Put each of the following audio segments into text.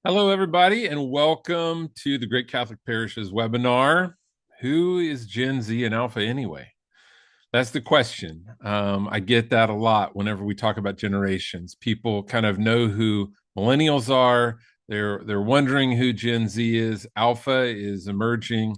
Hello, everybody, and welcome to the Great Catholic Parishes webinar. Who is Gen Z and Alpha anyway? That's the question. I get that a lot whenever we talk about generations. People kind of know who millennials are. They're wondering who Gen Z is. Alpha is emerging,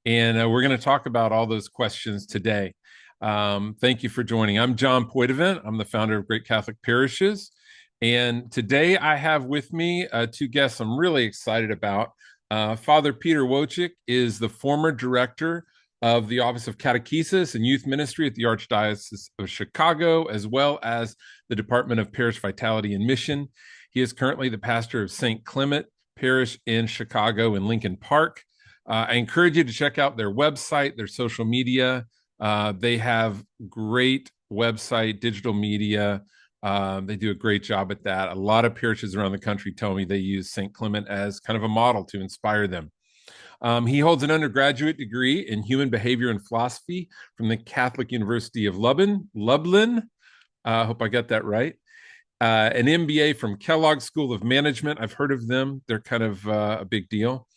and we're going to talk about all those questions today. Thank you for joining. I'm John Poitevin. I'm the founder of Great Catholic Parishes. And today I have with me two guests I'm really excited about. Father Peter Wojcik is the former director of the Office of Catechesis and Youth Ministry at the Archdiocese of Chicago, as well as the Department of Parish Vitality and Mission. He is currently the pastor of St. Clement Parish in Chicago in Lincoln Park. I encourage you to check out their website, their social media. They have great website, digital media. They do a great job at that. A lot of parishes around the country tell me they use St. Clement as kind of a model to inspire them. He holds an undergraduate degree in human behavior and philosophy from the Catholic University of Lublin. I hope I got that right. An MBA from Kellogg School of Management. I've heard of them. They're kind of a big deal.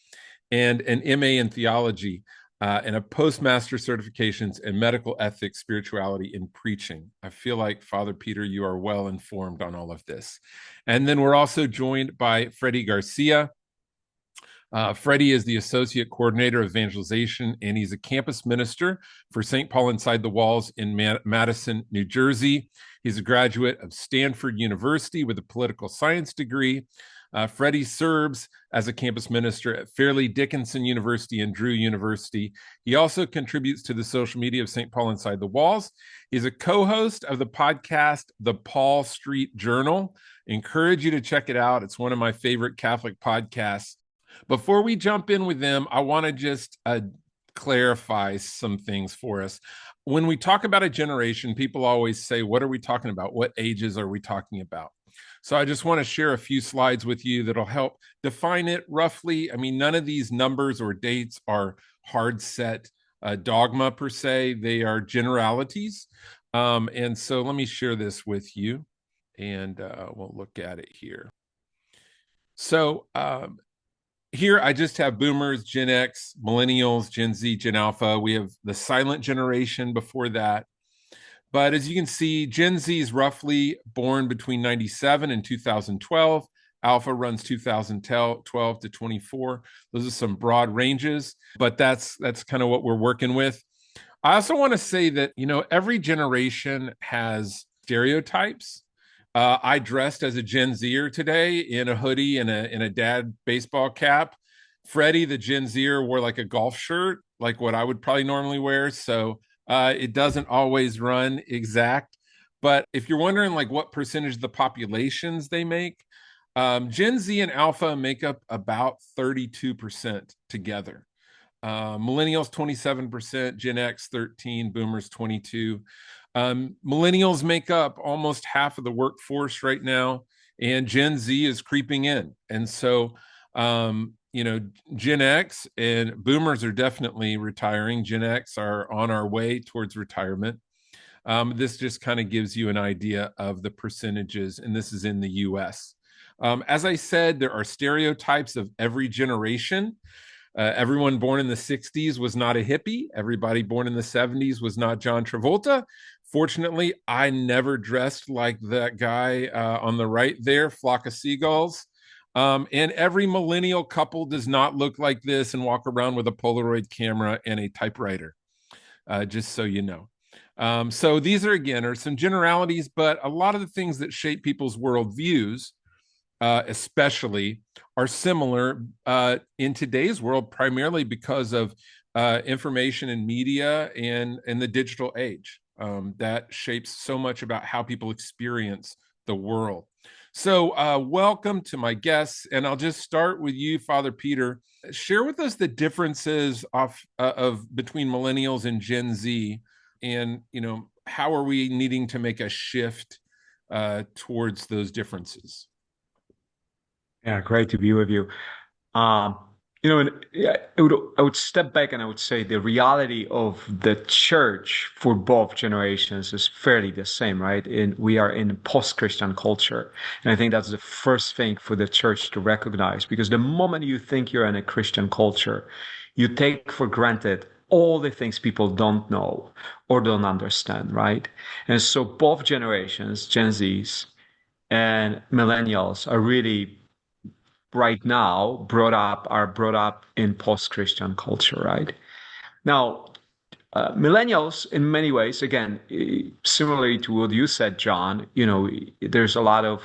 And an MA in theology and a postmaster certifications in medical ethics, spirituality, and preaching. I feel like, Father Peter, you are well informed on all of this. And then we're also joined by Freddy Garcia. Freddy is the Associate Coordinator of Evangelization, and he's a campus minister for St. Paul Inside the Walls in Madison, New Jersey. He's a graduate of Stanford University with a political science degree. Freddy serves as a campus minister at Fairleigh Dickinson University and Drew University. He also contributes to the social media of St. Paul Inside the Walls. He's a co-host of the podcast, The Paul Street Journal. Encourage you to check it out. It's one of my favorite Catholic podcasts. Before we jump in with them, I want to just clarify some things for us. When we talk about a generation, people always say, what are we talking about? What ages are we talking about? So I just want to share a few slides with you that'll help define it roughly. I mean, none of these numbers or dates are hard set dogma per se. They are generalities. And so let me share this with you, and we'll look at it here. So here I just have boomers, Gen X, millennials, Gen Z, Gen Alpha. We have the silent generation before that. But as you can see, Gen Z is roughly born between 97 and 2012. Alpha runs 2012 to 24. Those are some broad ranges, but that's kind of what we're working with. I also want to say that, every generation has stereotypes. I dressed as a Gen Zer today in a hoodie and a dad baseball cap. Freddie, the Gen Zer, wore like a golf shirt, like what I would probably normally wear. So it doesn't always run exact. But if you're wondering like what percentage of the populations they make, Gen Z and Alpha make up about 32% together. Millennials 27%, Gen X 13, Boomers 22. Millennials make up almost half of the workforce right now, and Gen Z is creeping in. And so, Gen X and Boomers are definitely retiring. Gen X are on our way towards retirement. This just kind of gives you an idea of the percentages, and this is in the US. As I said, there are stereotypes of every generation. Everyone born in the 60s was not a hippie. Everybody born in the 70s was not John Travolta. Fortunately, I never dressed like that guy on the right there, Flock of Seagulls. And every millennial couple does not look like this and walk around with a Polaroid camera and a typewriter, just so you know. So these are some generalities, but a lot of the things that shape people's worldviews, especially, are similar in today's world, primarily because of information and media and the digital age. That shapes so much about how people experience the world. So welcome to my guests, and I'll just start with you, Father Peter. Share with us the differences of between millennials and Gen Z, and how are we needing to make a shift towards those differences? Yeah, great to be with you. Um, Yeah, I would step back and I would say the reality of the church for both generations is fairly the same, right? We are in post-Christian culture. And I think that's the first thing for the church to recognize, because the moment you think you're in a Christian culture, you take for granted all the things people don't know or don't understand, right? And so both generations, Gen Zs and millennials, are really right now are brought up in post-Christian culture, right? Now, millennials, in many ways, again, similarly to what you said, John, there's a lot of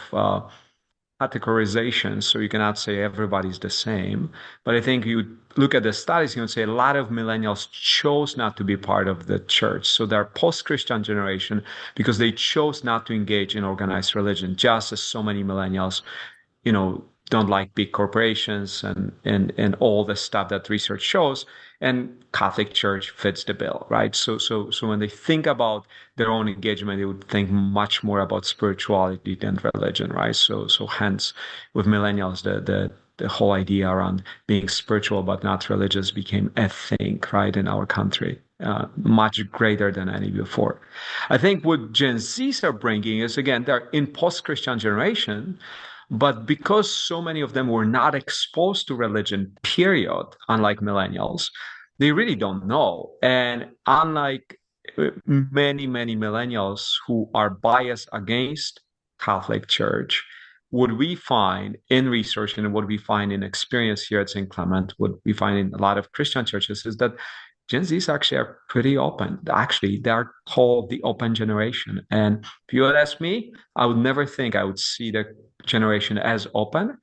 categorization, so you cannot say everybody's the same. But I think you look at the studies, you would say a lot of millennials chose not to be part of the church. So they're post-Christian generation because they chose not to engage in organized religion, just as so many millennials don't like big corporations and all the stuff that research shows. And Catholic Church fits the bill, right? So when they think about their own engagement, they would think much more about spirituality than religion, right? So hence, with millennials, the whole idea around being spiritual but not religious became a thing, right, in our country, much greater than any before. I think what Gen Zs are bringing is, again, they're in post-Christian generation, but because so many of them were not exposed to religion, period, unlike millennials, they really don't know. And unlike many millennials who are biased against Catholic Church, what we find in research and what we find in experience here at St. Clement, what we find in a lot of Christian churches is that Gen Zs actually are pretty open. Actually, they are called the open generation. And if you would ask me, I would never think I would see the generation as open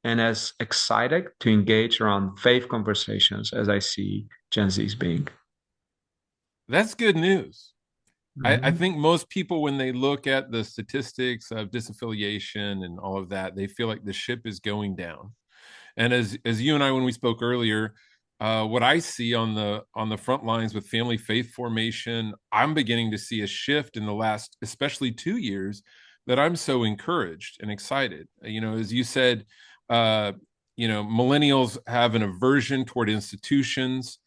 and as excited to engage around faith conversations as I see Gen Zs being. That's good news. I Mhm. think most people, when they look at the statistics of disaffiliation and all of that, they feel like the ship is going down. And as you and I, when we spoke earlier, what I see on the front lines with family faith formation, I'm beginning to see a shift in the last, especially 2 years, that I'm so encouraged and excited. As you said, uh, millennials have an aversion toward institutions.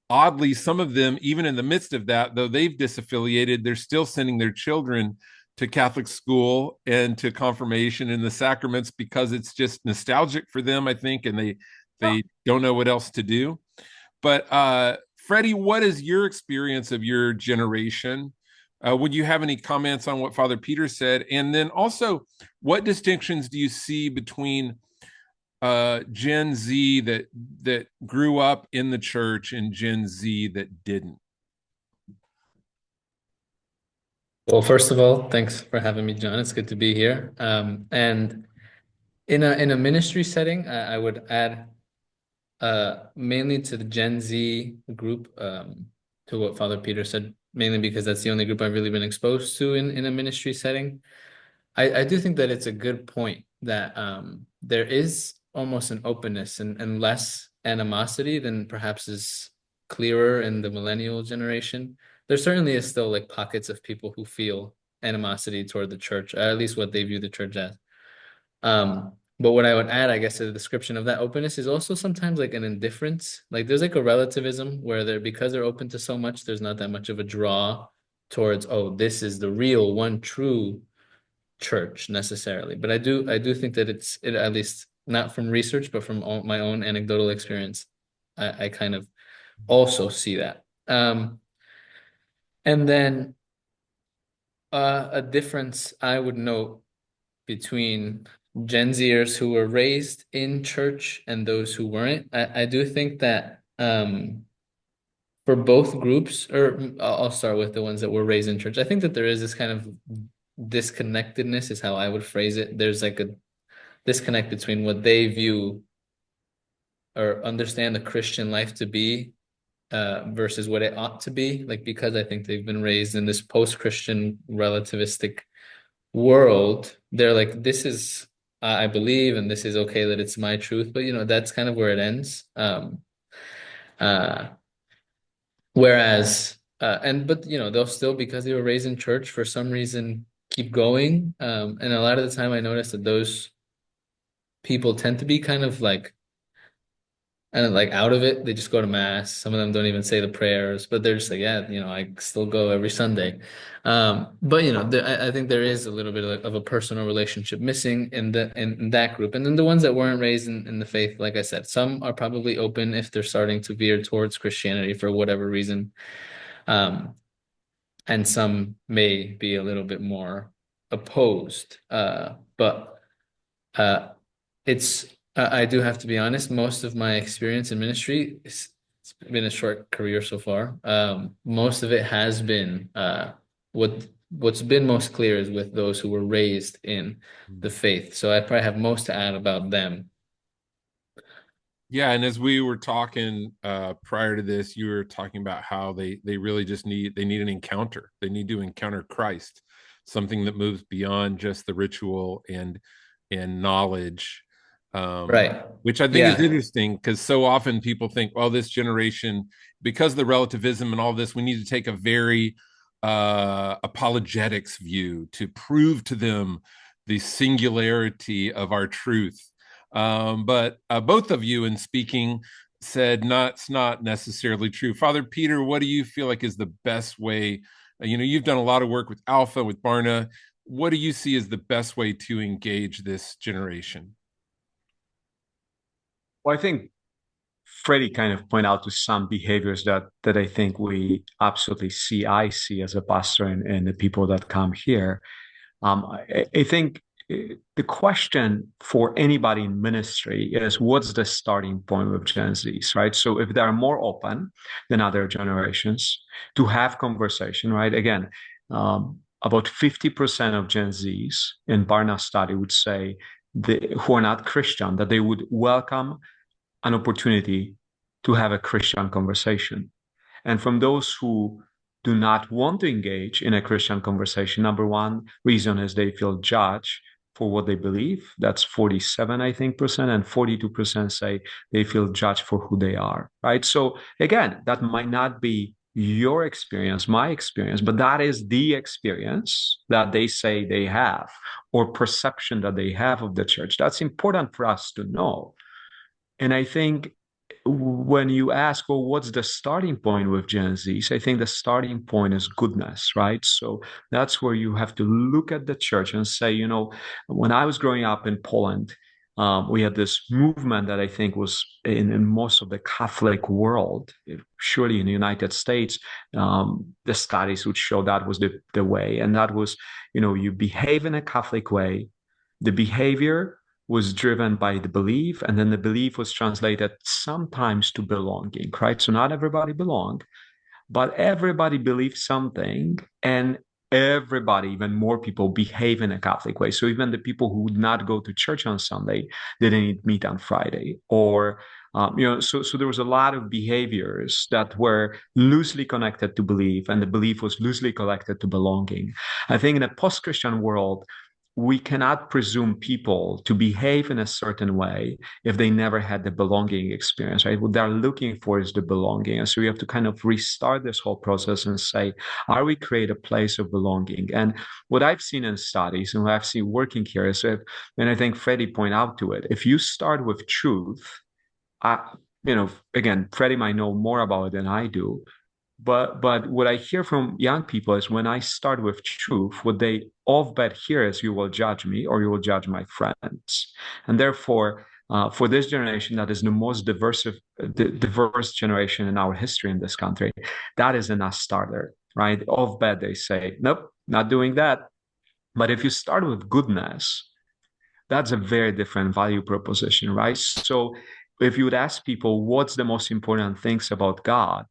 Oddly, some of them, even in the midst of that, though they've disaffiliated, they're still sending their children to Catholic school and to confirmation and the sacraments because it's just nostalgic for them, I think, and they don't know what else to do. But Freddie, what is your experience of your generation? Would you have any comments on what Father Peter said? And then also, what distinctions do you see between Gen Z that grew up in the church and Gen Z that didn't? Well, first of all, thanks for having me, John. It's good to be here. And in a ministry setting, I would add mainly to the Gen Z group, to what Father Peter said, mainly because that's the only group I've really been exposed to in a ministry setting. I do think that it's a good point that there is almost an openness and less animosity than perhaps is clearer in the millennial generation. There certainly is still like pockets of people who feel animosity toward the church, at least what they view the church as. But what I would add, I guess, to the description of that openness is also sometimes like an indifference. Like there's like a relativism where they're because they're open to so much, there's not that much of a draw towards, oh, this is the real one true church necessarily. But I do think that it at least not from research, but from my own anecdotal experience, I kind of also see that. And then a difference I would note between Gen Zers who were raised in church and those who weren't. I do think that for both groups, or I'll start with the ones that were raised in church. I think that there is this kind of disconnectedness, is how I would phrase it. There's like a disconnect between what they view or understand the Christian life to be versus what it ought to be. Like, because I think they've been raised in this post-Christian relativistic world, they're like, this is, I believe, and this is okay that it's my truth. But, that's kind of where it ends. Uh, Whereas, but, they'll still, because they were raised in church, for some reason, keep going. And a lot of the time I notice that those people tend to be kind of like And like out of it, they just go to mass. Some of them don't even say the prayers, but they're just like, yeah, I still go every Sunday. But I think there is a little bit of a personal relationship missing in that group. And then the ones that weren't raised in the faith, like I said, some are probably open if they're starting to veer towards Christianity for whatever reason. Um, and some may be a little bit more opposed. But it's I do have to be honest. Most of my experience in ministry, it's been a short career so far. Most of it has been what's been most clear is with those who were raised in the faith. So I probably have most to add about them. Yeah, and as we were talking prior to this, you were talking about how they really just need an encounter. They need to encounter Christ, something that moves beyond just the ritual and knowledge, Right. which I think is Yeah. interesting because so often people think, well, this generation, because of the relativism and all this, we need to take a very apologetics view to prove to them the singularity of our truth. But both of you in speaking said it's not necessarily true. Father Peter, what do you feel like is the best way? You've done a lot of work with Alpha, with Barna. What do you see as the best way to engage this generation? Well, I think Freddy kind of point out to some behaviors that I think we absolutely see. I see as a pastor and the people that come here. I think the question for anybody in ministry is what's the starting point with Gen Zs, right? So if they're more open than other generations to have conversation, right? Again, about 50% of Gen Zs in Barna study would say who are not Christian, that they would welcome an opportunity to have a Christian conversation. And from those who do not want to engage in a Christian conversation, number one reason is they feel judged for what they believe. That's 47, I think, percent, and 42% say they feel judged for who they are, right? So again, that might not be your experience, my experience, but that is the experience that they say they have or perception that they have of the church. That's important for us to know. And I think when you ask, well, what's the starting point with Gen Zs? I think the starting point is goodness, right? So that's where you have to look at the church and say, when I was growing up in Poland, we had this movement that I think was in most of the Catholic world. Surely in the United States, the studies would show that was the way. And that was, you behave in a Catholic way. The behavior was driven by the belief, and then the belief was translated sometimes to belonging, right? So not everybody belonged, but everybody believed something, and everybody, even more people, behave in a Catholic way. So even the people who would not go to church on Sunday didn't meet on Friday, or so there was a lot of behaviors that were loosely connected to belief, and the belief was loosely connected to belonging. I think in a post-Christian world, we cannot presume people to behave in a certain way if they never had the belonging experience, right? What they're looking for is the belonging. And so we have to kind of restart this whole process and say, are we create a place of belonging? And what I've seen in studies and what I've seen working here is and I think Freddie pointed out to it, if you start with truth, again, Freddie might know more about it than I do, but what I hear from young people is when I start with truth, what they off bet hear is you will judge me or you will judge my friends. And therefore, for this generation that is the most diverse generation in our history in this country, that is a non-starter, right? Off bet they say, nope, not doing that. But if you start with goodness, that's a very different value proposition, right? So if you would ask people what's the most important things about God,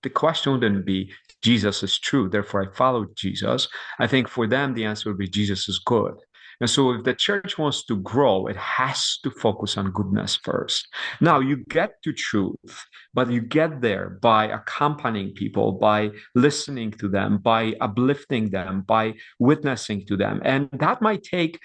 the question wouldn't be Jesus is true, therefore I follow Jesus. I think for them the answer would be Jesus is good. And so if the church wants to grow, it has to focus on goodness first. Now you get to truth, but you get there by accompanying people, by listening to them, by uplifting them, by witnessing to them. And that might take,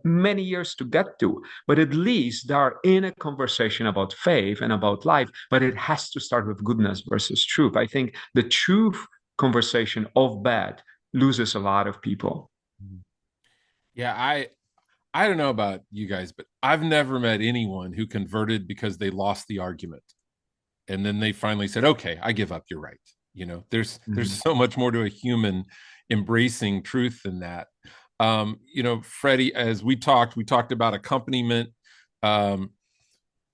many years to get to, but at least they are in a conversation about faith and about life, but it has to start with goodness versus truth. I think the truth conversation of bad loses a lot of people. Yeah, I don't know about you guys, but I've never met anyone who converted because they lost the argument. And then they finally said, okay, I give up. You're right. There's Mhm. so much more to a human embracing truth than that. Freddie, as we talked about accompaniment. Um,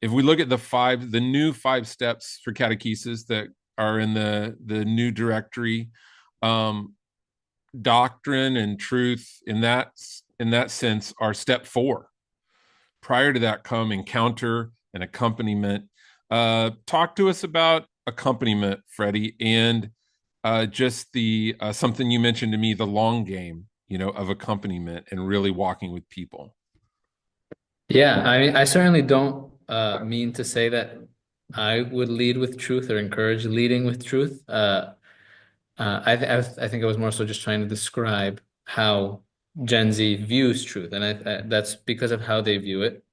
if we look at the new 5 steps for catechesis that are in the new directory, um, doctrine and truth in that sense are step 4. Prior to that come encounter and accompaniment. Talk to us about accompaniment, Freddie, and just the something you mentioned to me, the long game, of accompaniment and really walking with people. Yeah, I mean, I certainly don't mean to say that I would lead with truth or encourage leading with truth. I think I was more so just trying to describe how Gen Z views truth, and that's because of how they view it.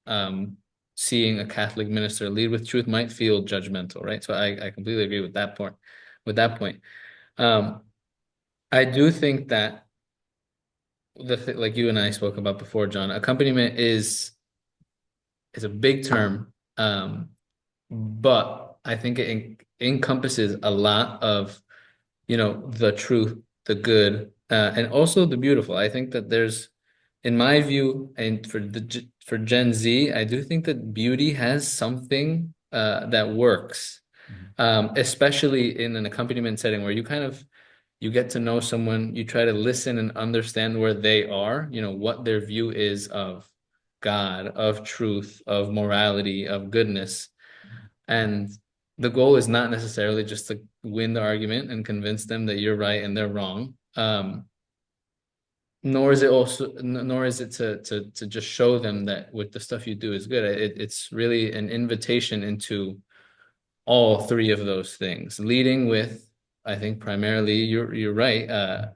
Um, Seeing a Catholic minister lead with truth might feel judgmental, right? So I completely agree with that point. With that point, um, I do think that like you and I spoke about before, John, accompaniment is a big term, but I think it encompasses a lot of the truth, the good, and also the beautiful. I think that there's, in my view, and for Gen Z, I do think that beauty has something that works, especially in an accompaniment setting where you get to know someone, you try to listen and understand where they are, what their view is of God, of truth, of morality, of goodness. And the goal is not necessarily just to win the argument and convince them that you're right and they're wrong. Nor is it to just show them that with the stuff you do is good. It's really an invitation into all three of those things, leading with, I think primarily you're right, a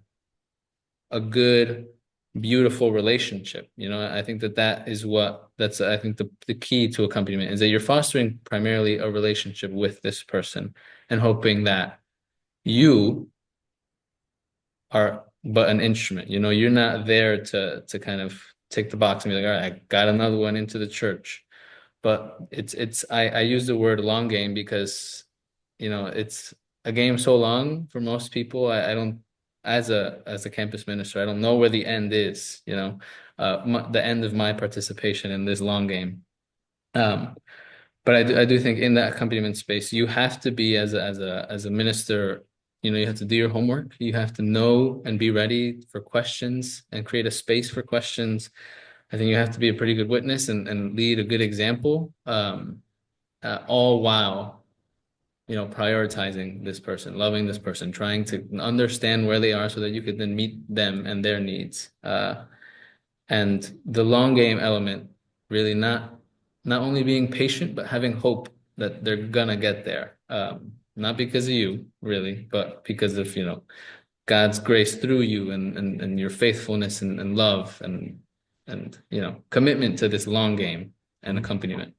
good, beautiful relationship. I think that's I think the key to accompaniment is that you're fostering primarily a relationship with this person and hoping that you are but an instrument. You're not there to kind of tick the box and be like, all right, I got another one into the church. But I use the word long game because it's a game so long for most people. I don't, as a campus minister, I don't know where the end is, the end of my participation in this long game. Um, but I do think in that accompaniment space, you have to be as a minister, you have to do your homework. You have to know and be ready for questions and create a space for questions. I think you have to be a pretty good witness and lead a good example, all while prioritizing this person, loving this person, trying to understand where they are so that you could then meet them and their needs. And the long game element, really not only being patient, but having hope that they're gonna get there. Not because of you, really, but because of, God's grace through you and your faithfulness and love and commitment to this long game and accompaniment.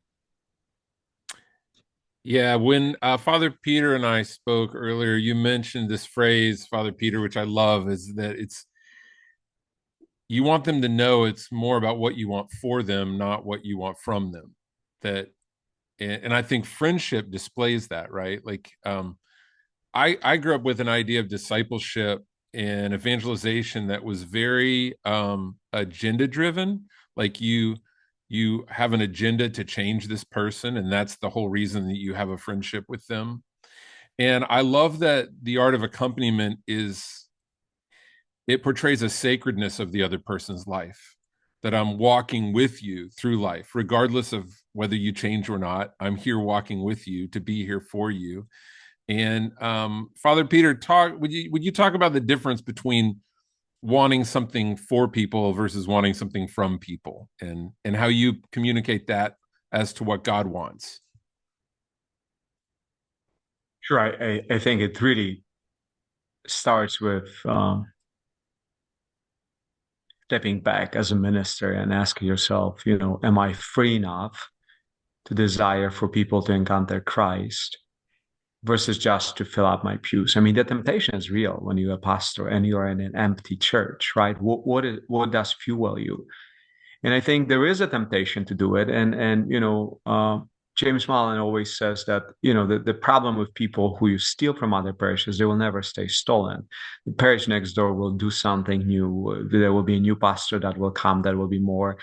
Yeah, when Father Peter and I spoke earlier, you mentioned this phrase, Father Peter, which I love, is that you want them to know it's more about what you want for them, not what you want from them. That, and I think friendship displays that, right? Like, I grew up with an idea of discipleship and evangelization that was very agenda driven. Like you have an agenda to change this person, and that's the whole reason that you have a friendship with them. And I love that the art of accompaniment is it portrays a sacredness of the other person's life. That I'm walking with you through life, regardless of whether you change or not. I'm here walking with you to be here for you. And Father Peter, would you talk about the difference between wanting something for people versus wanting something from people, and how you communicate that as to what God wants? Sure, I think it really starts with stepping back as a minister and asking yourself, am I free enough to desire for people to encounter Christ versus just to fill up my pews? I mean, the temptation is real when you're a pastor and you're in an empty church, right? What does fuel you? And I think there is a temptation to do it. And James Mullen always says that, the problem with people who you steal from other parishes, they will never stay stolen. The parish next door will do something new. There will be a new pastor that will come that will be more,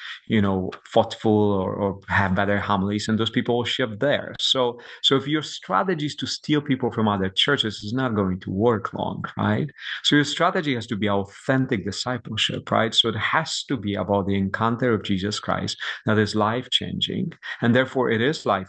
thoughtful, or have better homilies, and those people will shift there. So if your strategy is to steal people from other churches, it's not going to work long, right? So your strategy has to be authentic discipleship, right? So it has to be about the encounter of Jesus Christ that is life-changing, and therefore it is life-giving.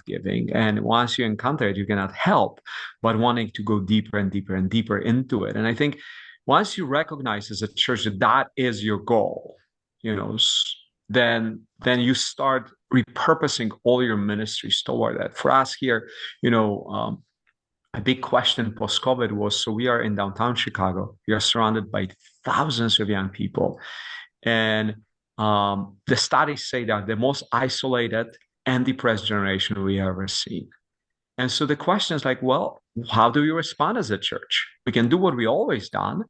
And once you encounter it, you cannot help but wanting to go deeper and deeper and deeper into it. And I think once you recognize as a church that that is your goal, then you start repurposing all your ministries toward that. For us here, a big question post-COVID was, so we are in downtown Chicago. We are surrounded by thousands of young people. And the studies say that the most isolated and depressed generation we ever seen. And so the question is like, well, how do we respond as a church? We can do what we always done,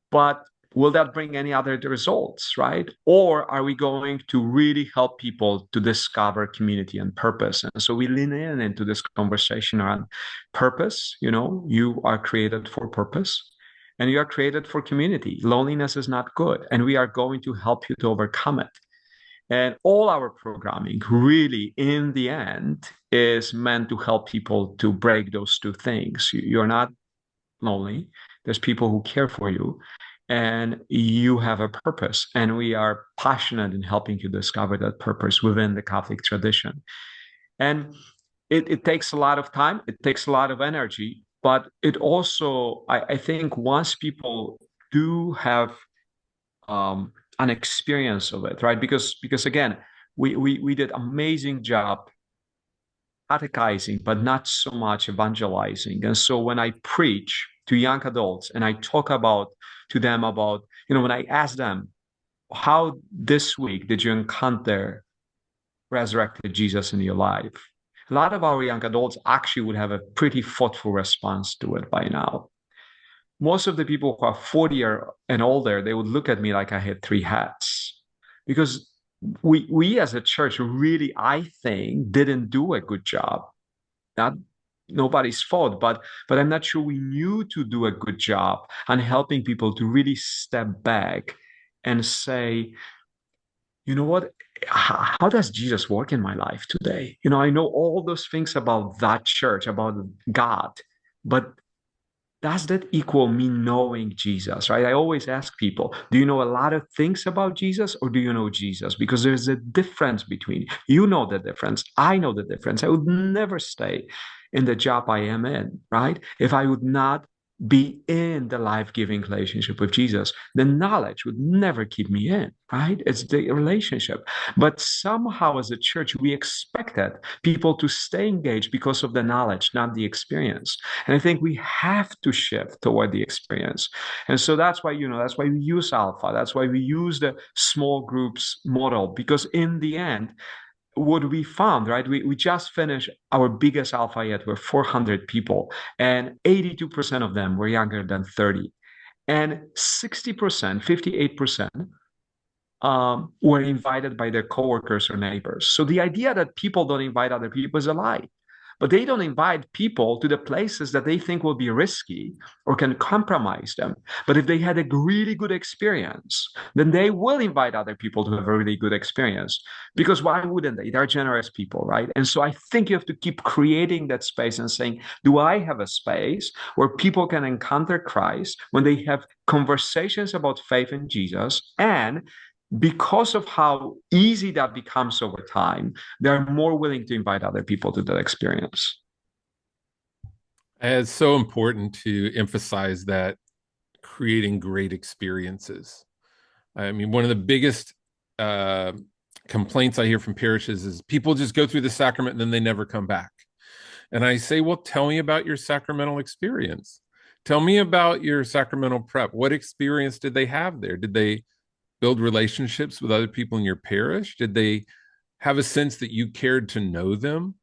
but will that bring any other results, right? Or are we going to really help people to discover community and purpose? And so we lean in into this conversation around purpose. You are created for purpose, and you are created for community. Loneliness is not good, and we are going to help you to overcome it. And all our programming really, in the end, is meant to help people to break those two things. You're not lonely. There's people who care for you, and you have a purpose. And we are passionate in helping you discover that purpose within the Catholic tradition. And it takes a lot of time. It takes a lot of energy. But it also, I think, once people do have an experience of it, right? Because again, we did amazing job catechizing, but not so much evangelizing. And so when I preach to young adults and I talk to them about, when I ask them, how this week did you encounter resurrected Jesus in your life? A lot of our young adults actually would have a pretty thoughtful response to it by now. Most of the people who are 40 and older, they would look at me like I had three hats, because we as a church really, I think, didn't do a good job. Not nobody's fault, but I'm not sure we knew to do a good job on helping people to really step back and say, you know what? How does Jesus work in my life today? I know all those things about that church, about God, but does that equal me knowing Jesus, right? I always ask people, do you know a lot of things about Jesus, or do you know Jesus? Because there's a difference between, the difference. I know the difference. I would never stay in the job I am in, right? If I would not be in the life-giving relationship with Jesus, the knowledge would never keep me in, right? It's the relationship. But somehow as a church, we expected people to stay engaged because of the knowledge, not the experience. And I think we have to shift toward the experience. And so that's why, that's why we use Alpha. That's why we use the small groups model, because in the end, what we found, right? We just finished our biggest alpha yet with 400 people, and 82% of them were younger than 30. And 60%, 58%, were invited by their coworkers or neighbors. So the idea that people don't invite other people is a lie. But they don't invite people to the places that they think will be risky or can compromise them. But if they had a really good experience, then they will invite other people to have a really good experience. Because why wouldn't they? They're generous people, right? And so I think you have to keep creating that space and saying, do I have a space where people can encounter Christ when they have conversations about faith in Jesus? And because of how easy that becomes over time, they're more willing to invite other people to that experience. It's so important to emphasize that creating great experiences. I mean, one of the biggest complaints I hear from parishes is people just go through the sacrament and then they never come back. And I say, well, tell me about your sacramental experience. Tell me about your sacramental prep. What experience did they have there? Did they build relationships with other people in your parish? Did they have a sense that you cared to know them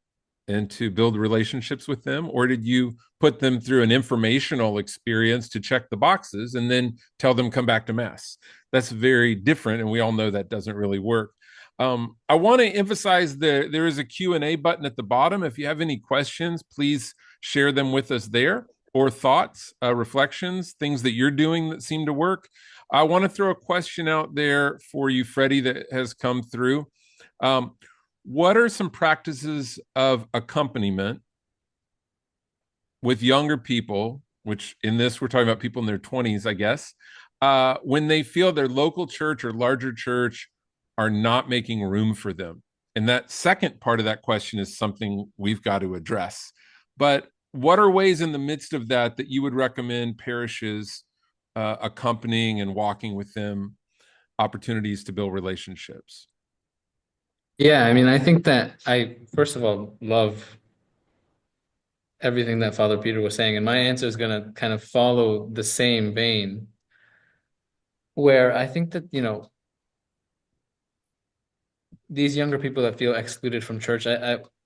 and to build relationships with them? Or did you put them through an informational experience to check the boxes and then tell them come back to Mass? That's very different. And we all know that doesn't really work. I want to emphasize there is a Q&A button at the bottom. If you have any questions, please share them with us there, or thoughts, reflections, things that you're doing that seem to work. I want to throw a question out there for you, Freddie, that has come through. What are some practices of accompaniment with younger people, which in this we're talking about people in their 20s, I guess, when they feel their local church or larger church are not making room for them? And that second part of that question is something we've got to address. But what are ways in the midst of that that you would recommend parishes accompanying and walking with them, opportunities to build relationships? Yeah, I mean, I think that I, first of all, love everything that Father Peter was saying, and my answer is going to kind of follow the same vein, where I think that, these younger people that feel excluded from church,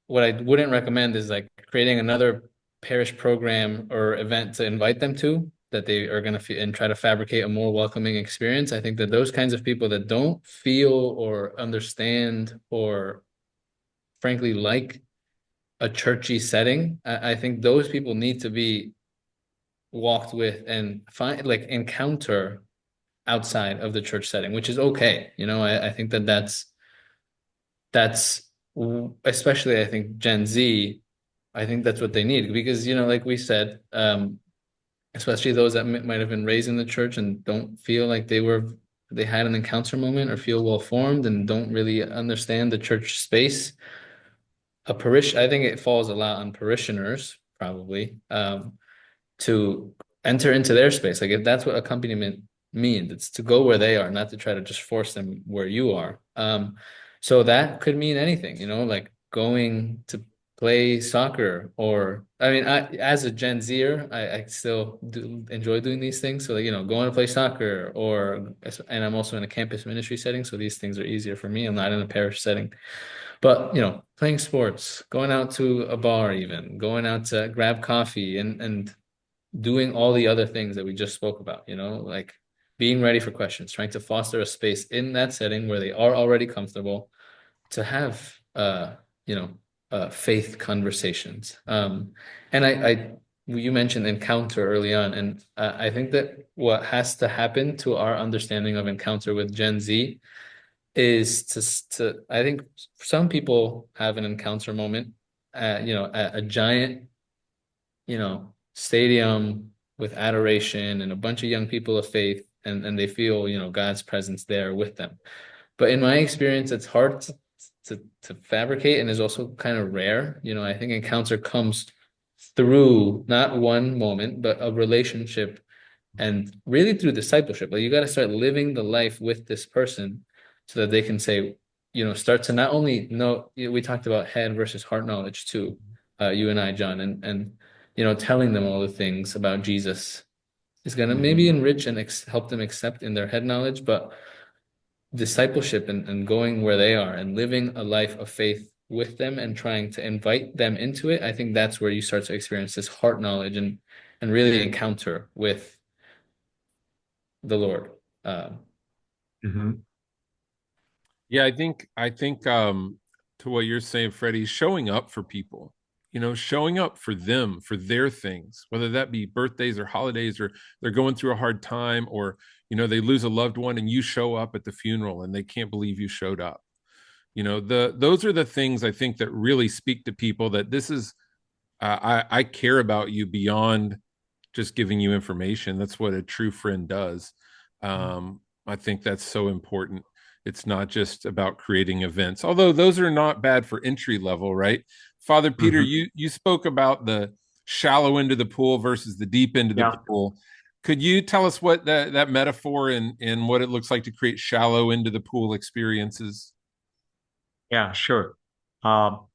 what I wouldn't recommend is like creating another parish program or event to invite them to, that they are going to feel and try to fabricate a more welcoming experience. I think that those kinds of people that don't feel or understand or frankly like a churchy setting, I think those people need to be walked with and find like encounter outside of the church setting, which is okay. I think that that's especially I think Gen Z, I think that's what they need because like we said, especially those that might have been raised in the church and don't feel like they had an encounter moment or feel well formed and don't really understand the church space. I think it falls a lot on parishioners probably, to enter into their space. Like if that's what accompaniment means, it's to go where they are, not to try to just force them where you are. So that could mean anything, like going to play soccer, or I mean, as a Gen Zer, I still do enjoy doing these things. So like, going to play soccer, and I'm also in a campus ministry setting, so these things are easier for me. I'm not in a parish setting. But playing sports, going out to a bar, even going out to grab coffee, and doing all the other things that we just spoke about, like being ready for questions, trying to foster a space in that setting where they are already comfortable to have faith conversations. And you mentioned encounter early on, and I think that what has to happen to our understanding of encounter with Gen Z is to I think some people have an encounter moment at a giant stadium with adoration and a bunch of young people of faith, and they feel God's presence there with them. But in my experience, it's hard to fabricate, and is also kind of rare. I think encounter comes through not one moment but a relationship, and really through discipleship. Like you got to start living the life with this person so that they can say, start to not only know, we talked about head versus heart knowledge too, you and I, John, and telling them all the things about Jesus is going to maybe enrich and help them accept in their head knowledge, but discipleship and going where they are and living a life of faith with them and trying to invite them into it, I think that's where you start to experience this heart knowledge and really encounter with the Lord. Mhm. Yeah, I think to what you're saying, Freddie, showing up for people, showing up for them, for their things, whether that be birthdays or holidays, or they're going through a hard time, or they lose a loved one and you show up at the funeral and they can't believe you showed up. Those are the things I think that really speak to people that this is I care about you beyond just giving you information. That's what a true friend does. I think that's so important. It's not just about creating events, although those are not bad for entry level, right? Father Peter, Mhm. you spoke about the shallow end of the pool versus the deep end of the Yeah. pool. Could you tell us what that metaphor and what it looks like to create shallow into the pool experiences? Yeah, sure. Um,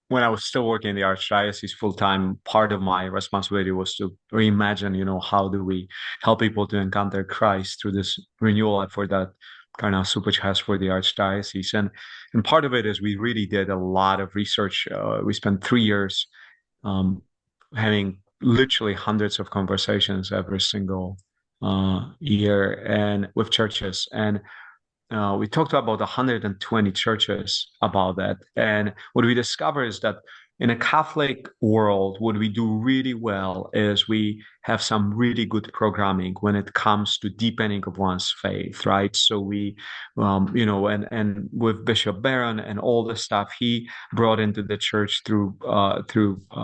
when I was still working in the archdiocese full time, part of my responsibility was to reimagine, how do we help people to encounter Christ through this renewal effort that Cardinal Supich has for the archdiocese. And part of it is we really did a lot of research. We spent 3 years having literally hundreds of conversations every single year and with churches. And we talked about 120 churches about that. And what we discover is that in a Catholic world, what we do really well is we have some really good programming when it comes to deepening of one's faith, right? So we, and with Bishop Barron and all the stuff he brought into the church through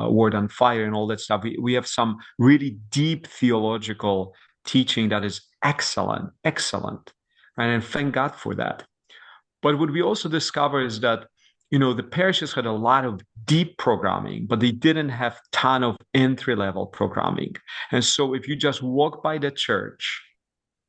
Word on Fire and all that stuff, we have some really deep theological teaching that is excellent, excellent, right? And thank God for that. But what we also discover is that, the parishes had a lot of deep programming, but they didn't have ton of entry level programming. And so if you just walk by the church,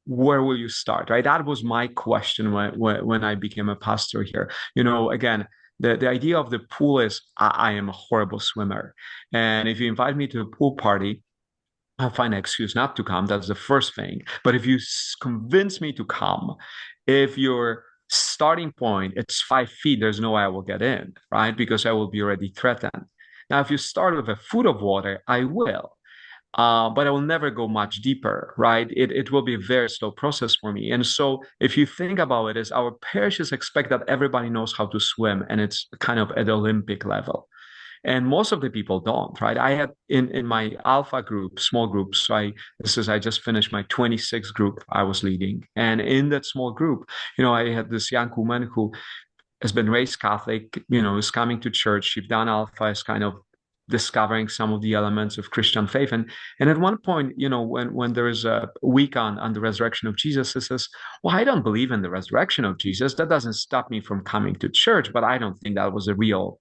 where will you start, right? That was my question when I became a pastor here. Again, the idea of the pool is I am a horrible swimmer. And if you invite me to a pool party, I'll find an excuse not to come. That's the first thing. But if you convince me to come, if your starting point it's 5 feet, there's no way I will get in, right? Because I will be already threatened. Now, if you start with a foot of water, I will. But I will never go much deeper, right? It will be a very slow process for me. And so if you think about it, is our parishes expect that everybody knows how to swim, and it's kind of at the Olympic level. And most of the people don't, right? I had in my alpha group, small groups. So I just finished my 26th group I was leading, and in that small group, I had this young woman who has been raised Catholic, is coming to church. She's done alpha, is kind of discovering some of the elements of Christian faith. And at one point, when there is a week on the resurrection of Jesus, she says, well, I don't believe in the resurrection of Jesus. That doesn't stop me from coming to church, but I don't think that was a real,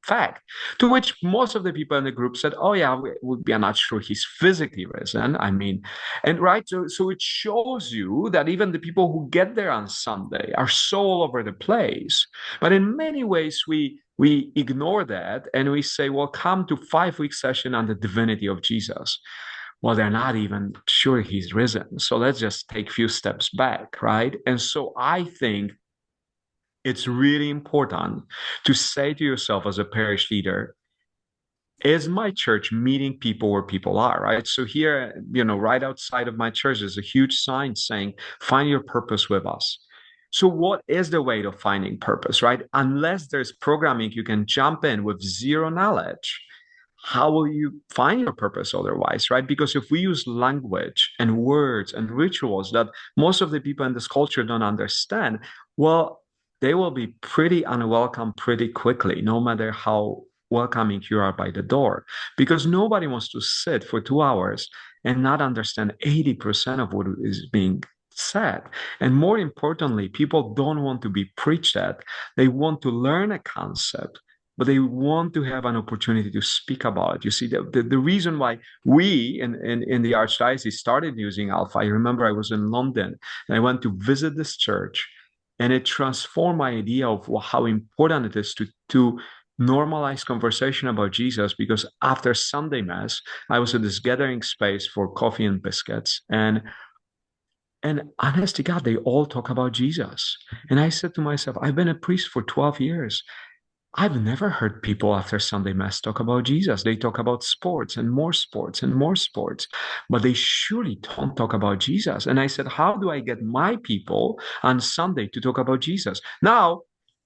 fact. To which most of the people in the group said, oh yeah, we are not sure he's physically risen. I mean, and right, so it shows you that even the people who get there on Sunday are so all over the place. But in many ways, we ignore that and we say, well, come to 5 week session on the divinity of Jesus. Well, they're not even sure he's risen. So let's just take a few steps back, right? And so I think it's really important to say to yourself as a parish leader, is my church meeting people where people are, right? So here, right outside of my church, there's a huge sign saying, find your purpose with us. So what is the way of finding purpose, right? Unless there's programming, you can jump in with zero knowledge. How will you find your purpose otherwise, right? Because if we use language and words and rituals that most of the people in this culture don't understand, well, they will be pretty unwelcome pretty quickly, no matter how welcoming you are by the door, because nobody wants to sit for 2 hours and not understand 80% of what is being said. And more importantly, people don't want to be preached at. They want to learn a concept, but they want to have an opportunity to speak about it. You see, the reason why we in the Archdiocese started using Alpha, I remember I was in London and I went to visit this church, and it transformed my idea of how important it is to normalize conversation about Jesus. Because after Sunday Mass, I was at this gathering space for coffee and biscuits, and honest to God, they all talk about Jesus. And I said to myself, I've been a priest for 12 years. I've never heard people after Sunday Mass talk about Jesus. They talk about sports and more sports and more sports, but they surely don't talk about Jesus. And I said, how do I get my people on Sunday to talk about Jesus? Now,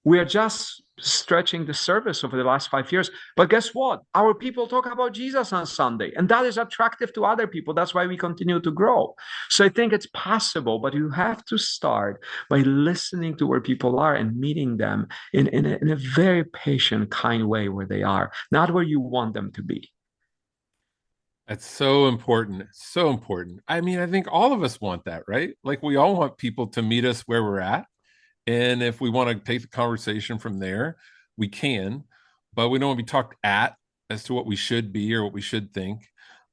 we are just stretching the service over the last 5 years. But guess what? Our people talk about Jesus on Sunday, and that is attractive to other people. That's why we continue to grow. So I think it's possible, but you have to start by listening to where people are and meeting them in a very patient, kind way where they are, not where you want them to be. That's so important. So important. I mean, I think all of us want that, right? Like we all want people to meet us where we're at. And if we want to take the conversation from there, we can, but we don't want to be talked at as to what we should be or what we should think.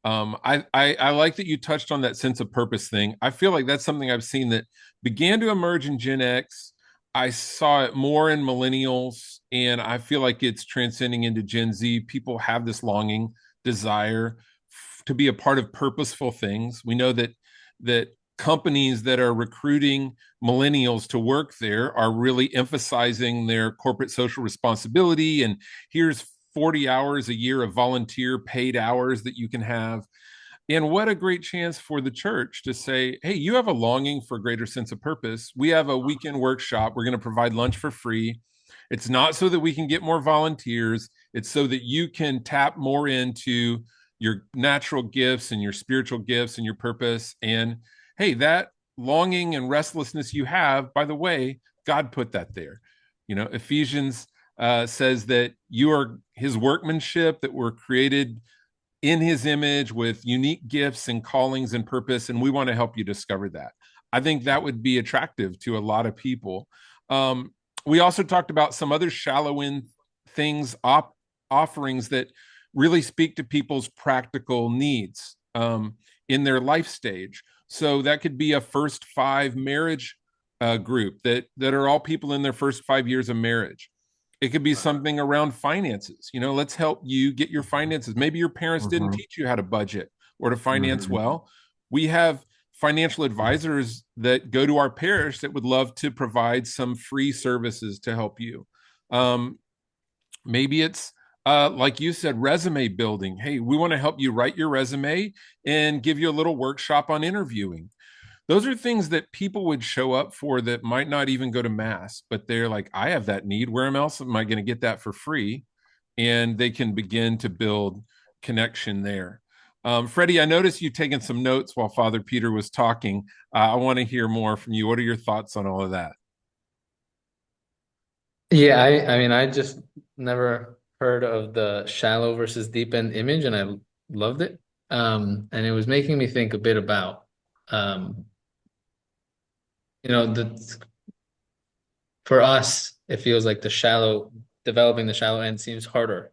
I like that you touched on that sense of purpose thing. I feel like that's something I've seen that began to emerge in Gen X. I saw it more in millennials, and I feel like it's transcending into Gen Z. People have this longing, desire to be a part of purposeful things. We know that companies that are recruiting millennials to work there are really emphasizing their corporate social responsibility. And here's 40 hours a year of volunteer paid hours that you can have. And what a great chance for the church to say, hey, you have a longing for a greater sense of purpose. We have a weekend workshop. We're going to provide lunch for free. It's not so that we can get more volunteers, it's so that you can tap more into your natural gifts and your spiritual gifts and your purpose. And hey, that longing and restlessness you have, by the way, God put that there. Ephesians says that you are his workmanship, that were created in his image with unique gifts and callings and purpose. And we want to help you discover that. I think that would be attractive to a lot of people. We also talked about some other shallow end things, offerings that really speak to people's practical needs in their life stage. So that could be a first five marriage group that are all people in their first 5 years of marriage. It could be something around finances. Let's help you get your finances. Maybe your parents didn't teach you how to budget or to finance well. We have financial advisors that go to our parish that would love to provide some free services to help you. Maybe it's like you said, resume building. Hey, we want to help you write your resume and give you a little workshop on interviewing. Those are things that people would show up for that might not even go to mass, but they're like, I have that need. Where else am I going to get that for free? And they can begin to build connection there. Freddie, I noticed you taking some notes while Father Peter was talking. I want to hear more from you. What are your thoughts on all of that? Yeah, I mean, I just never heard of the shallow versus deep end image, and I loved it. And it was making me think a bit about, um, the for us, it feels like developing the shallow end seems harder,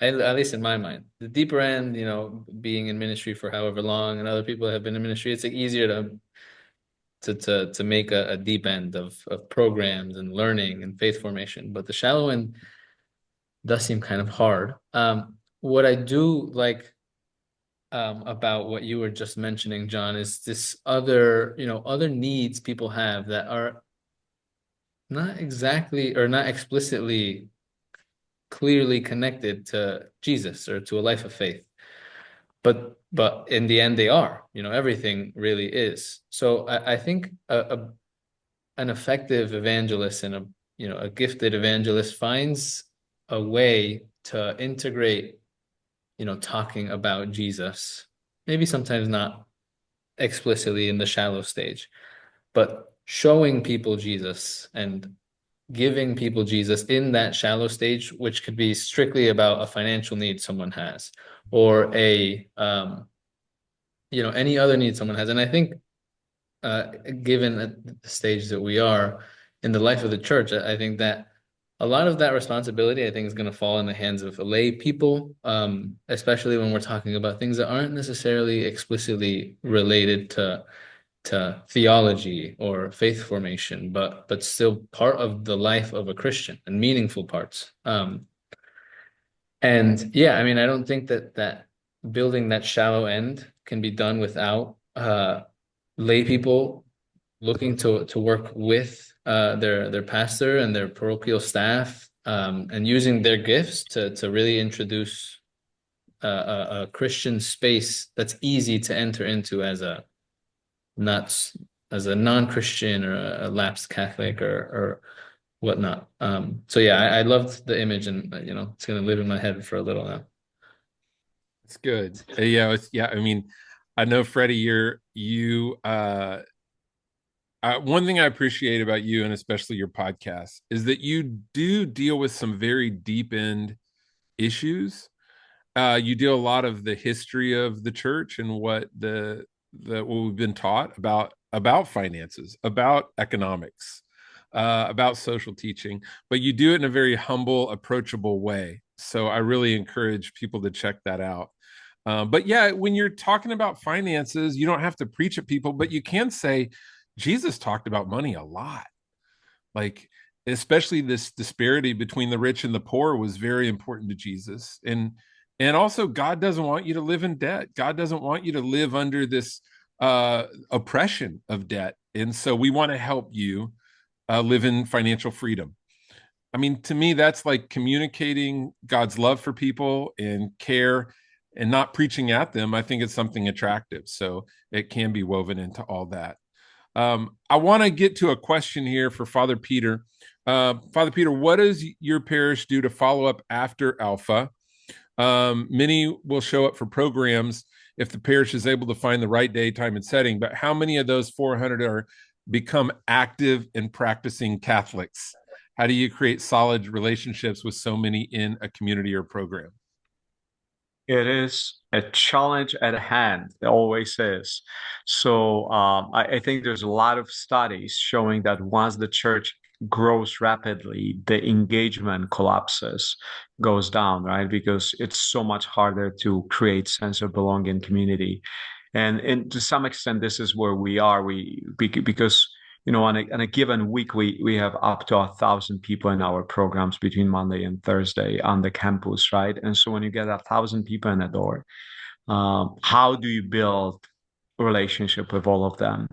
at least in my mind. The deeper end, being in ministry for however long, and other people have been in ministry, it's like easier to make a deep end of programs and learning and faith formation. But the shallow end does seem kind of hard. What I do like about what you were just mentioning, John, is this other needs people have that are not exactly or not explicitly clearly connected to Jesus or to a life of faith. But in the end they are, everything really is. So I think an effective evangelist and a gifted evangelist finds a way to integrate, talking about Jesus, maybe sometimes not explicitly in the shallow stage, but showing people Jesus and giving people Jesus in that shallow stage, which could be strictly about a financial need someone has, or any other need someone has. And I think, given the stage that we are in the life of the church, I think that a lot of that responsibility, I think, is going to fall in the hands of lay people, especially when we're talking about things that aren't necessarily explicitly related to theology or faith formation, but still part of the life of a Christian and meaningful parts. And yeah, I mean, I don't think that building that shallow end can be done without lay people looking to work with their pastor and their parochial staff, and using their gifts to really introduce a Christian space that's easy to enter into not as a non-Christian or a lapsed Catholic or whatnot. So yeah, I loved the image, and it's gonna live in my head for a little now. It's good. Yeah. I mean, I know Freddie, one thing I appreciate about you and especially your podcast is that you do deal with some very deep end issues. You deal a lot of the history of the church and what we've been taught about finances, about economics, about social teaching, but you do it in a very humble, approachable way. So I really encourage people to check that out. But yeah, when you're talking about finances, you don't have to preach at people, but you can say Jesus talked about money a lot. Like, especially this disparity between the rich and the poor was very important to Jesus. And also, God doesn't want you to live in debt. God doesn't want you to live under this oppression of debt. And so we want to help you live in financial freedom. I mean, to me, that's like communicating God's love for people and care and not preaching at them, I think it's something attractive. So it can be woven into all that. I want to get to a question here for Father Peter. Father Peter, what does your parish do to follow up after Alpha? Many will show up for programs if the parish is able to find the right day, time, and setting. But how many of those 400 are become active and practicing Catholics? How do you create solid relationships with so many in a community or program? It is a challenge at hand. It always is. So I think there's a lot of studies showing that once the church grows rapidly, the engagement collapses, goes down, right? Because it's so much harder to create sense of belonging community. And to some extent, this is where we are. Because on a given week, we have up to 1,000 people in our programs between Monday and Thursday on the campus, right? And so when you get 1,000 people in the door, how do you build a relationship with all of them?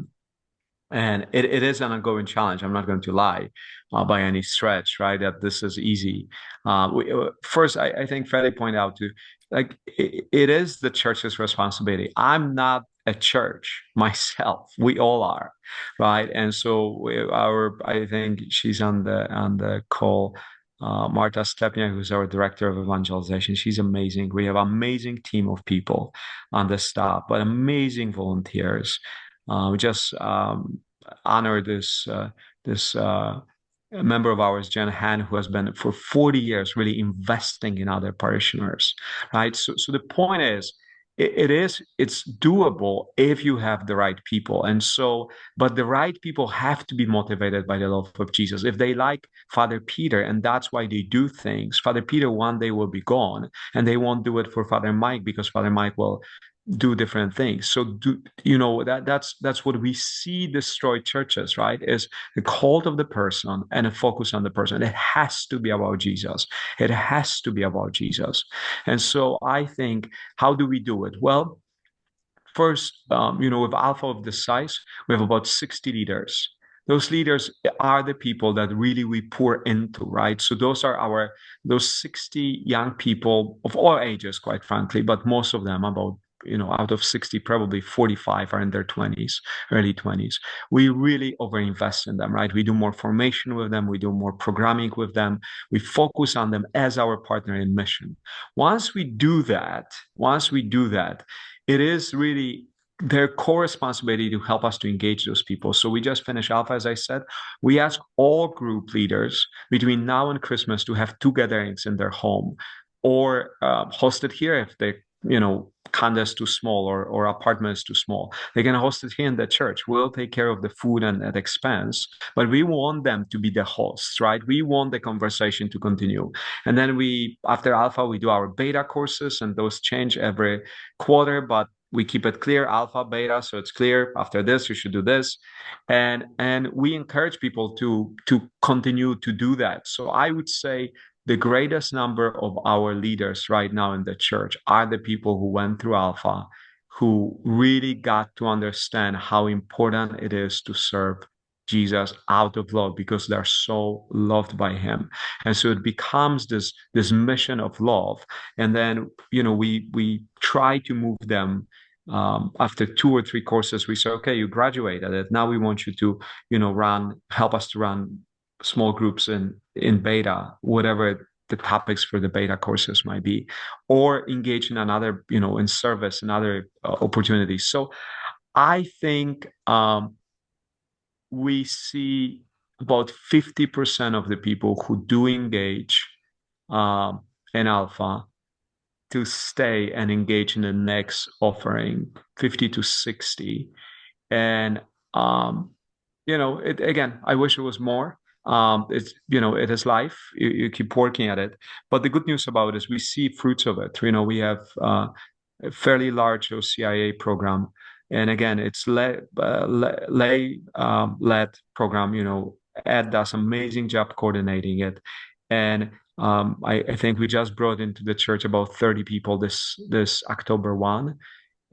And it is an ongoing challenge. I'm not going to lie by any stretch, right? That this is easy. First, I think Freddy pointed out to like it is the church's responsibility. I'm not a church myself. We all are, right? And so I think she's on the call. Marta Stepniak, who's our director of evangelization, she's amazing. We have an amazing team of people on the staff, but amazing volunteers. We just honor this member of ours, Jen Han, who has been for 40 years really investing in other parishioners, right? So the point is, it's doable if you have the right people, and so but the right people have to be motivated by the love of Jesus. If they like Father Peter, and that's why they do things. Father Peter one day will be gone, and they won't do it for Father Mike because Father Mike will do different things. So that's what we see destroy churches, right? Is the cult of the person and a focus on the person. It has to be about Jesus. It has to be about Jesus. And so I think, how do we do it? Well, first, with Alpha of this size, we have about 60 leaders. Those leaders are the people that really we pour into, right? So those 60 young people of all ages, quite frankly, but most of them, about out of 60, probably 45 are in their 20s, early 20s. We really overinvest in them, right? We do more formation with them. We do more programming with them. We focus on them as our partner in mission. Once we do that, it is really their core responsibility to help us to engage those people. So we just finished Alpha, as I said. We ask all group leaders between now and Christmas to have two gatherings in their home or host it here if they, condo is too small or apartment is too small. They can host it here in the church. We'll take care of the food and that expense, but we want them to be the hosts, right? We want the conversation to continue. And then after Alpha, we do our beta courses, and those change every quarter, but we keep it clear, Alpha, Beta, so it's clear. After this, you should do this, and we encourage people to continue to do that. So I would say the greatest number of our leaders right now in the church are the people who went through Alpha, who really got to understand how important it is to serve Jesus out of love because they're so loved by him. And so it becomes this mission of love. And then, we try to move them after 2 or 3 courses. We say, okay, you graduated it. Now we want you to, help us to run small groups in beta, whatever the topics for the beta courses might be, or engage in another, in service and other opportunities. So I think we see about 50% of the people who do engage in Alpha to stay and engage in the next offering, 50 to 60. And, again, I wish it was more. It is life. You keep working at it. But the good news about it is we see fruits of it. We have a fairly large OCIA program. And again, it's lay led program. Ed does an amazing job coordinating it. And I think we just brought into the church about 30 people this October 1.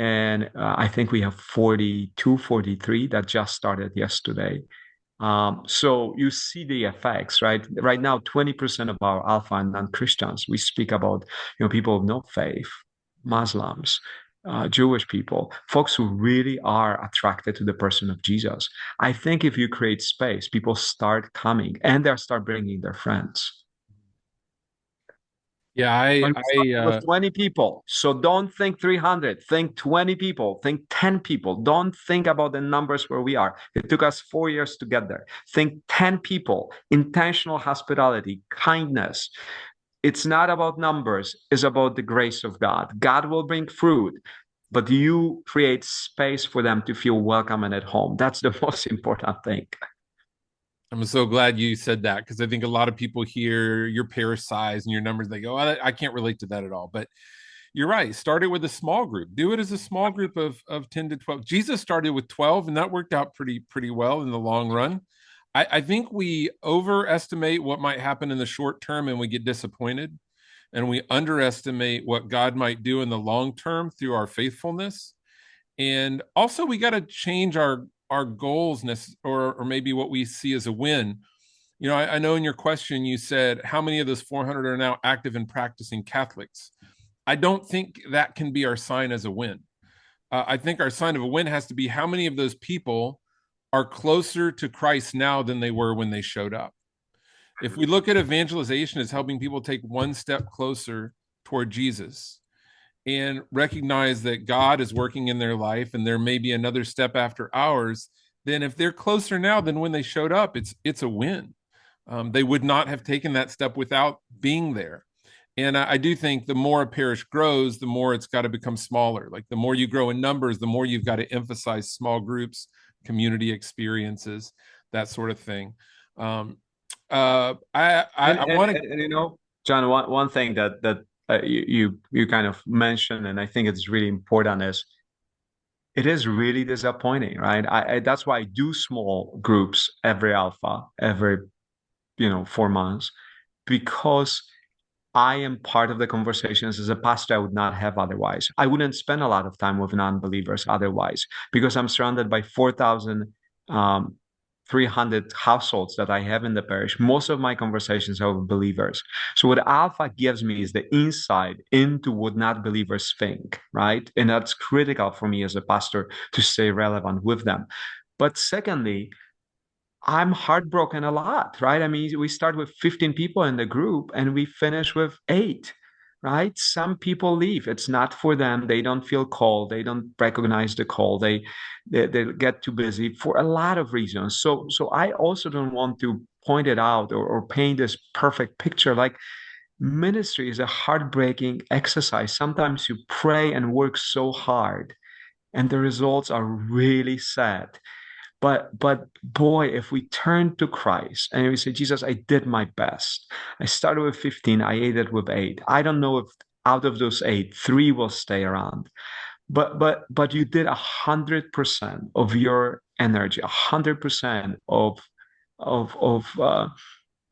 And I think we have 42, 43 that just started yesterday. So you see the effects, right? Right now, 20% of our Alpha and non-Christians, we speak about, people of no faith. Muslims, Jewish people, folks who really are attracted to the person of Jesus. I think if you create space, people start coming and they'll start bringing their friends. Yeah, But we started with 20 people. So don't think 300. Think 20 people. Think 10 people. Don't think about the numbers where we are. It took us 4 years to get there. Think 10 people, intentional hospitality, kindness. It's not about numbers, it's about the grace of God. God will bring fruit, but you create space for them to feel welcome and at home. That's the most important thing. I'm so glad you said that, because I think a lot of people hear your parish size and your numbers, they go, oh, I can't relate to that at all. But you're right. Start it with a small group. Do it as a small group of 10 to 12. Jesus started with 12, and that worked out pretty well in the long run. I think we overestimate what might happen in the short term and we get disappointed. And we underestimate what God might do in the long term through our faithfulness. And also we got to change our goals, or maybe what we see as a win. You know, I know in your question you said how many of those 400 are now active and practicing Catholics. I don't think that can be our sign as a win. I think our sign of a win has to be how many of those people are closer to Christ now than they were when they showed up. If we look at evangelization as helping people take one step closer toward Jesus and recognize that God is working in their life and there may be another step after ours, then if they're closer now than when they showed up, it's a win. They would not have taken that step without being there. And I do think the more a parish grows, the more it's got to become smaller. Like the more you grow in numbers, the more you've got to emphasize small groups, community experiences, that sort of thing. I want to. And, you know, John, one thing that you kind of mentioned, and I think it's really important, is it is really disappointing, right? That's why I do small groups every alpha, every 4 months, because I am part of the conversations as a pastor I would not have otherwise. I wouldn't spend a lot of time with non-believers otherwise, because I'm surrounded by 4,300 households that I have in the parish. Most of my conversations are with believers. So what Alpha gives me is the insight into what not believers think, right? And that's critical for me as a pastor to stay relevant with them. But secondly, I'm heartbroken a lot, right? I mean, we start with 15 people in the group and we finish with 8, right? Some people leave. It's not for them. They don't feel called. They don't recognize the call. They get too busy for a lot of reasons. So I also don't want to point it out or paint this perfect picture. Like, ministry is a heartbreaking exercise. Sometimes you pray and work so hard and the results are really sad. But boy, if we turn to Christ and we say, Jesus, I did my best. I started with 15, I ended with 8. I don't know if out of those 8, 3 will stay around. But you did 100% of your energy, 100% of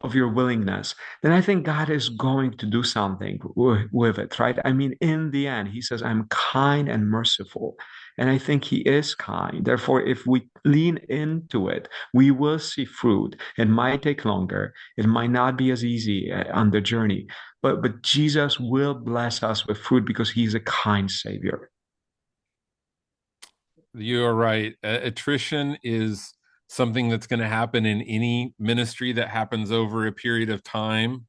of your willingness, then I think God is going to do something with it, right? I mean, in the end, He says, I'm kind and merciful. And I think He is kind. Therefore, if we lean into it, we will see fruit. It might take longer, it might not be as easy on the journey, but Jesus will bless us with fruit because He's a kind Savior. You are right. Attrition is something that's going to happen in any ministry that happens over a period of time.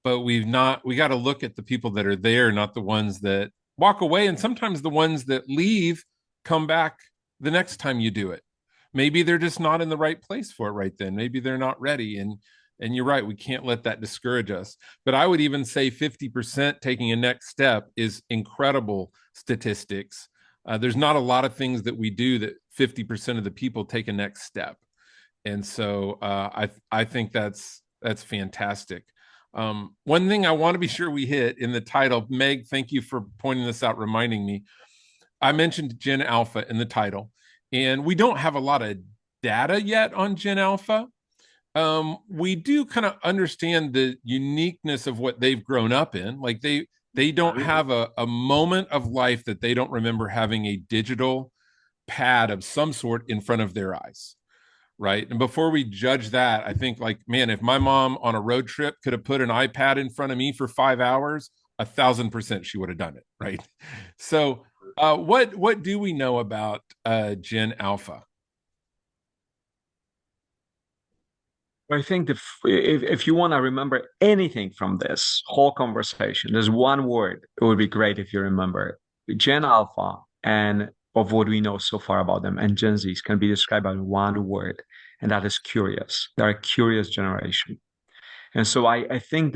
But we got to look at the people that are there, not the ones that walk away. And sometimes the ones that leave come back the next time you do it. Maybe they're just not in the right place for it right then. Maybe they're not ready. And you're right, we can't let that discourage us. But I would even say 50% taking a next step is incredible statistics. There's not a lot of things that we do that 50% of the people take a next step. And so I think that's fantastic. One thing I want to be sure we hit in the title, Meg, thank you for pointing this out, reminding me. I mentioned Gen Alpha in the title, and we don't have a lot of data yet on Gen Alpha. We do kind of understand the uniqueness of what they've grown up in. Like they don't have a moment of life that they don't remember having a digital pad of some sort in front of their eyes, right? And before we judge that, I think, like, man, if my mom on a road trip could have put an iPad in front of me for 5 hours, 1,000% she would have done it, right? So, what do we know about Gen Alpha? I think if you want to remember anything from this whole conversation, there's one word. It would be great if you remember it. Gen Alpha and of what we know so far about them and Gen Zs can be described by one word, and that is curious. They're a curious generation. And so I think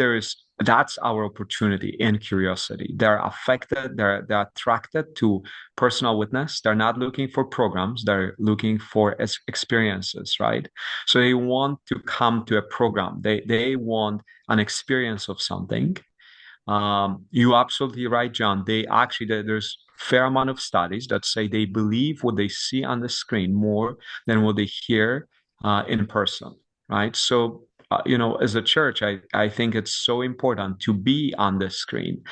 that's our opportunity in curiosity. They're affected, they're attracted to personal witness. They're not looking for programs, they're looking for experiences, right? So they want to come to a program. They want an experience of something. You absolutely right, John. They actually there's fair amount of studies that say they believe what they see on the screen more than what they hear in person, right? So as a church, I think it's so important to be on the screen.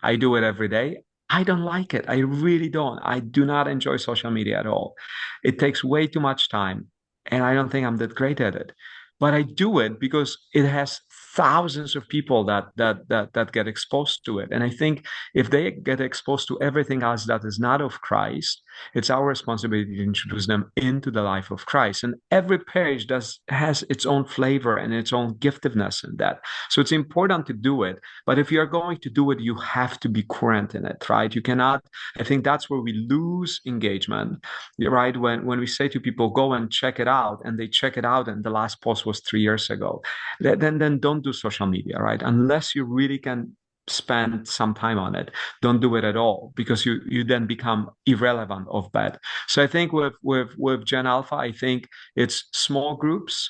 I do it every day. I don't like it. I really don't. I do not enjoy social media at all. It takes way too much time, and I don't think I'm that great at it. But I do it because it has thousands of people that get exposed to it. And I think if they get exposed to everything else that is not of Christ, it's our responsibility to introduce them into the life of Christ. And every parish has its own flavor and its own giftedness in that. So it's important to do it. But if you're going to do it, you have to be current in it, right? You cannot, I think that's where we lose engagement, right? When we say to people, go and check it out, and they check it out, and the last post was 3 years ago, then don't do social media, right? Unless you really can spend some time on it, don't do it at all, because you then become irrelevant of that. So I think with Gen Alpha, I think it's small groups,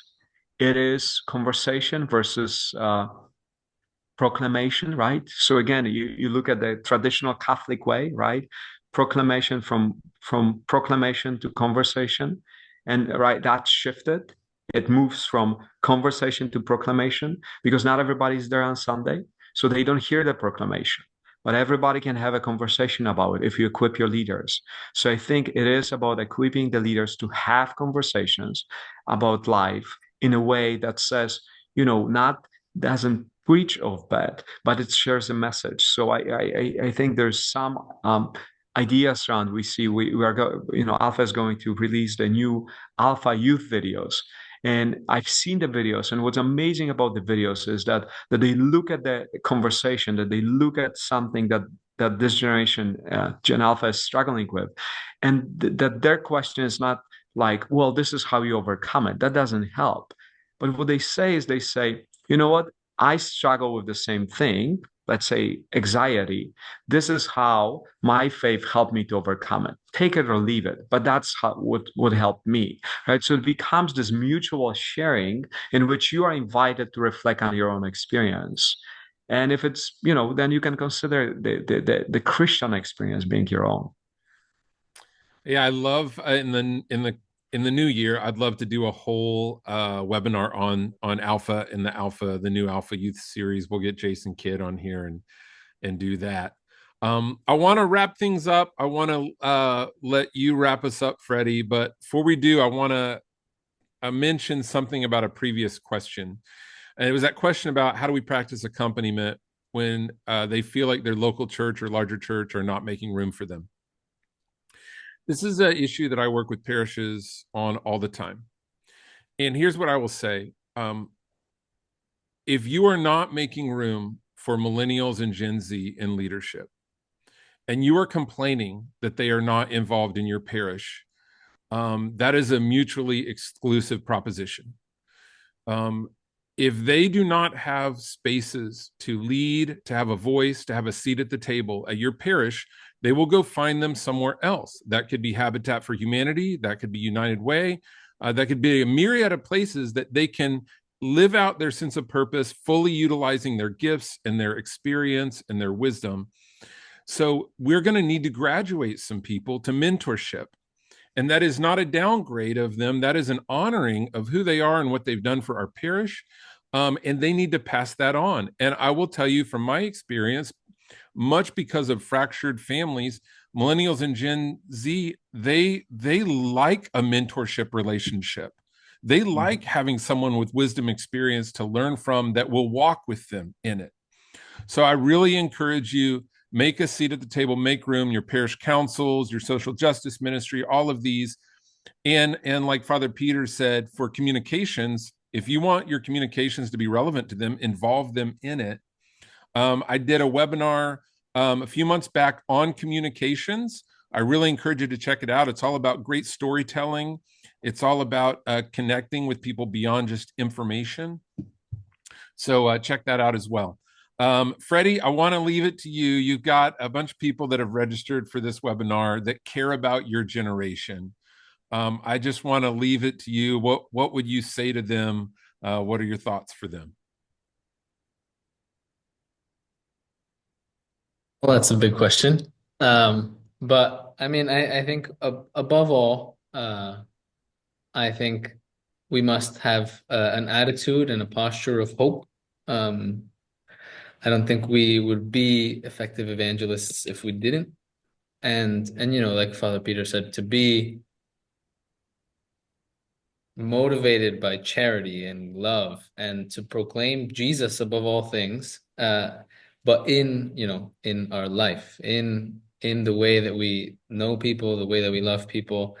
it is conversation versus proclamation, right? So again, you look at the traditional Catholic way, right? Proclamation from proclamation to conversation, and right, that shifted. It moves from conversation to proclamation because not everybody's there on Sunday, so they don't hear the proclamation. But everybody can have a conversation about it if you equip your leaders. So I think it is about equipping the leaders to have conversations about life in a way that says, not doesn't preach of that, but it shares a message. So I think there's some ideas around. We are Alpha is going to release the new Alpha Youth videos. And I've seen the videos, and what's amazing about the videos is that they look at the conversation, that they look at something that this generation, Gen Alpha, is struggling with, and that their question is not like, well, this is how you overcome it. That doesn't help. But what they say is, they say, you know what? I struggle with the same thing, let's say anxiety. This is how my faith helped me to overcome it. Take it or leave it, but that's what would help me, right? So it becomes this mutual sharing in which you are invited to reflect on your own experience. And if it's, then you can consider the Christian experience being your own. Yeah, I love in the new year, I'd love to do a whole webinar on Alpha and the new Alpha Youth series. We'll get Jason Kidd on here and do that. I want to wrap things up. I want to let you wrap us up, Freddie. But before we do, I want to mention something about a previous question. And it was that question about how do we practice accompaniment when they feel like their local church or larger church are not making room for them. This is an issue that I work with parishes on all the time. And here's what I will say. If you are not making room for millennials and Gen Z in leadership, and you are complaining that they are not involved in your parish, that is a mutually exclusive proposition. If they do not have spaces to lead, to have a voice, to have a seat at the table at your parish, they will go find them somewhere else. That could be Habitat for Humanity, that could be United Way, that could be a myriad of places that they can live out their sense of purpose, fully utilizing their gifts and their experience and their wisdom. So we're going to need to graduate some people to mentorship. And that is not a downgrade of them. That is an honoring of who they are and what they've done for our parish. And they need to pass that on. And I will tell you from my experience, much because of fractured families, millennials and Gen Z, they like a mentorship relationship. They like having someone with wisdom experience to learn from that will walk with them in it. So I really encourage you, make a seat at the table, make room, your parish councils, your social justice ministry, all of these. And like Father Peter said, for communications, if you want your communications to be relevant to them, involve them in it. I did a webinar a few months back on communications. I really encourage you to check it out. It's all about great storytelling. It's all about connecting with people beyond just information. So check that out as well. Freddy, I want to leave it to you. You've got a bunch of people that have registered for this webinar that care about your generation. I just want to leave it to you. What would you say to them? What are your thoughts for them? Well, that's a big question. But I mean, I think above all, I think we must have an attitude and a posture of hope. Um, I don't think we would be effective evangelists if we didn't. And you know, like Father Peter said, to be motivated by charity and love and to proclaim Jesus above all things, but in, you know, in our life, in the way that we know people, the way that we love people.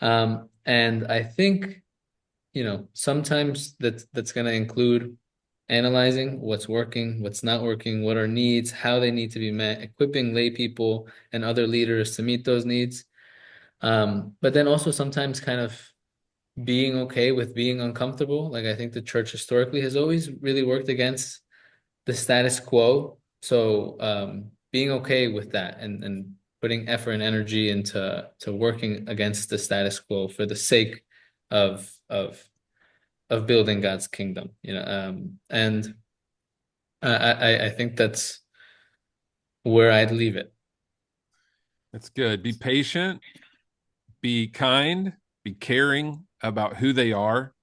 And I think, you know, sometimes that's going to include analyzing what's working, what's not working, what are needs, how they need to be met, equipping lay people and other leaders to meet those needs. But then also sometimes kind of being okay with being uncomfortable. Like I think the church historically has always really worked against the status quo. So being okay with that and putting effort and energy into working against the status quo for the sake of building God's kingdom, you know. And I think that's where I'd leave it. That's good. Be patient, be kind, be caring about who they are.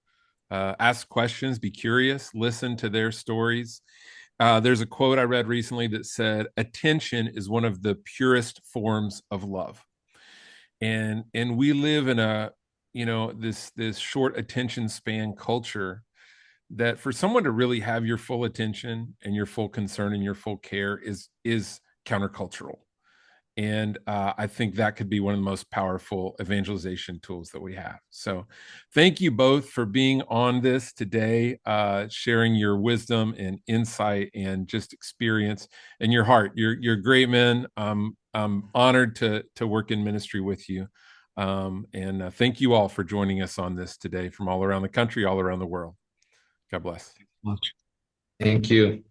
Ask questions, be curious, listen to their stories. There's a quote I read recently that said, "Attention is one of the purest forms of love." And we live in a, you know, this short attention span culture, that for someone to really have your full attention and your full concern and your full care is countercultural. And I think that could be one of the most powerful evangelization tools that we have. So thank you both for being on this today, sharing your wisdom and insight and just experience and your heart. You're great men. I'm honored to work in ministry with you. And thank you all for joining us on this today from all around the country, all around the world. God bless. Much. Thank you.